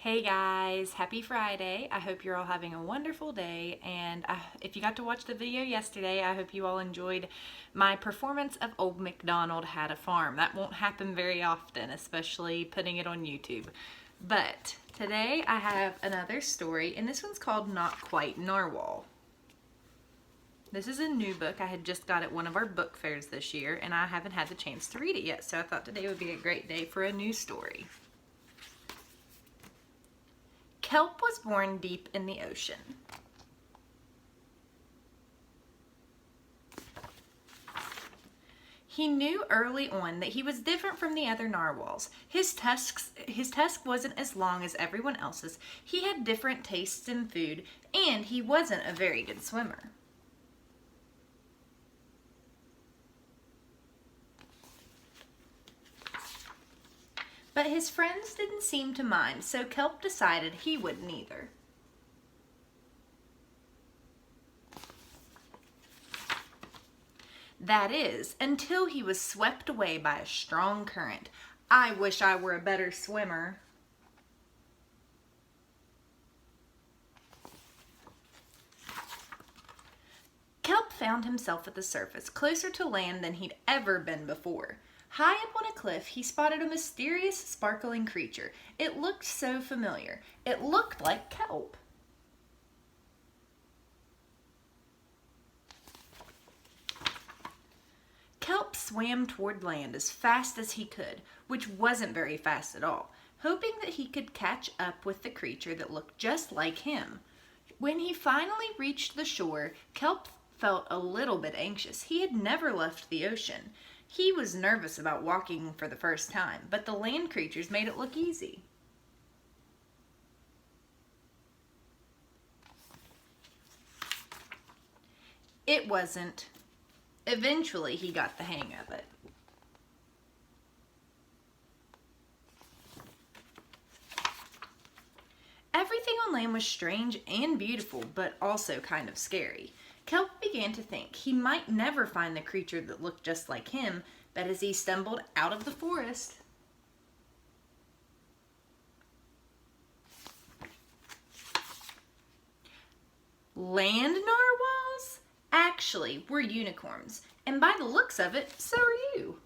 Hey guys, happy Friday. I hope you're all having a wonderful day. And if you got to watch the video yesterday, I hope you all enjoyed my performance of Old MacDonald Had a Farm. That won't happen very often, especially putting it on YouTube. But today I have another story, and this one's called Not Quite Narwhal. This is a new book. I had just got at one of our book fairs this year, and I haven't had the chance to read it yet, so I thought today would be a great day for a new story. Kelp was born deep in the ocean. He knew early on that he was different from the other narwhals. His tusk wasn't as long as everyone else's. He had different tastes in food, and he wasn't a very good swimmer. But his friends didn't seem to mind, so Kelp decided he wouldn't either. That is, until he was swept away by a strong current. I wish I were a better swimmer. Kelp found himself at the surface, closer to land than he'd ever been before. High up on a cliff, he spotted a mysterious, sparkling creature. It looked so familiar. It looked like kelp. Kelp swam toward land as fast as he could, which wasn't very fast at all, hoping that he could catch up with the creature that looked just like him. When he finally reached the shore, Kelp felt a little bit anxious. He had never left the ocean. He was nervous about walking for the first time, but the land creatures made it look easy. It wasn't. Eventually, he got the hang of it. Everything on land was strange and beautiful, but also kind of scary. Kelp began to think he might never find the creature that looked just like him, but as he stumbled out of the forest, land narwhals actually were unicorns, and by the looks of it, so are you.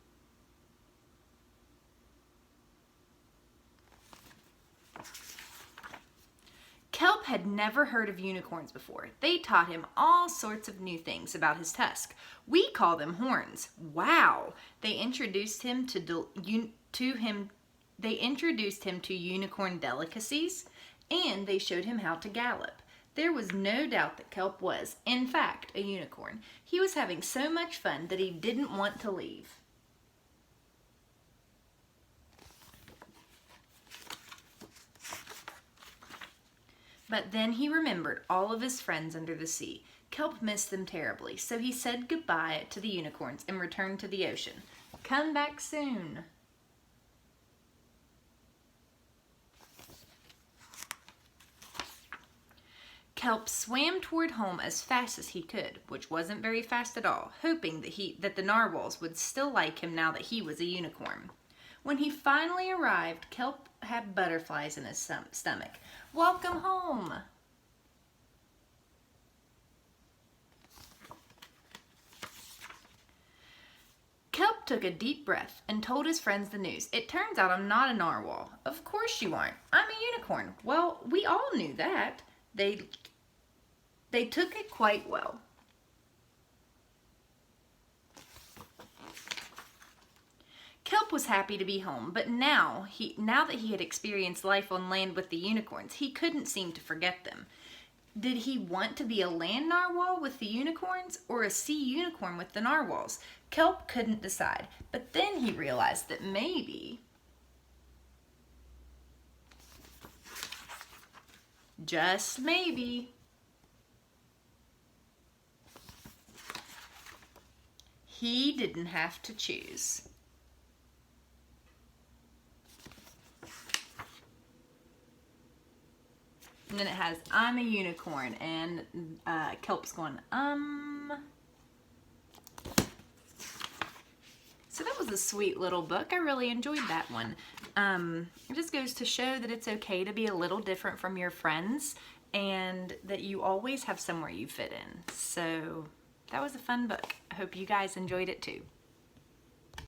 Kelp had never heard of unicorns before. They taught him all sorts of new things about his tusk. We call them horns. Wow! They introduced him to unicorn delicacies, and they showed him how to gallop. There was no doubt that Kelp was, in fact, a unicorn. He was having so much fun that he didn't want to leave. But then he remembered all of his friends under the sea. Kelp missed them terribly, so he said goodbye to the unicorns and returned to the ocean. Come back soon. Kelp swam toward home as fast as he could, which wasn't very fast at all, hoping that the narwhals would still like him now that he was a unicorn. When he finally arrived, Kelp had butterflies in his stomach. Welcome home! Kelp took a deep breath and told his friends the news. It turns out I'm not a narwhal. Of course you aren't. I'm a unicorn. Well, we all knew that. They took it quite well. Kelp was happy to be home, but now that he had experienced life on land with the unicorns, he couldn't seem to forget them. Did he want to be a land narwhal with the unicorns or a sea unicorn with the narwhals? Kelp couldn't decide, but then he realized that maybe, just maybe, he didn't have to choose. And then it has, I'm a unicorn, and Kelp's going, So that was a sweet little book. I really enjoyed that one. It just goes to show that it's okay to be a little different from your friends and that you always have somewhere you fit in. So that was a fun book. I hope you guys enjoyed it too.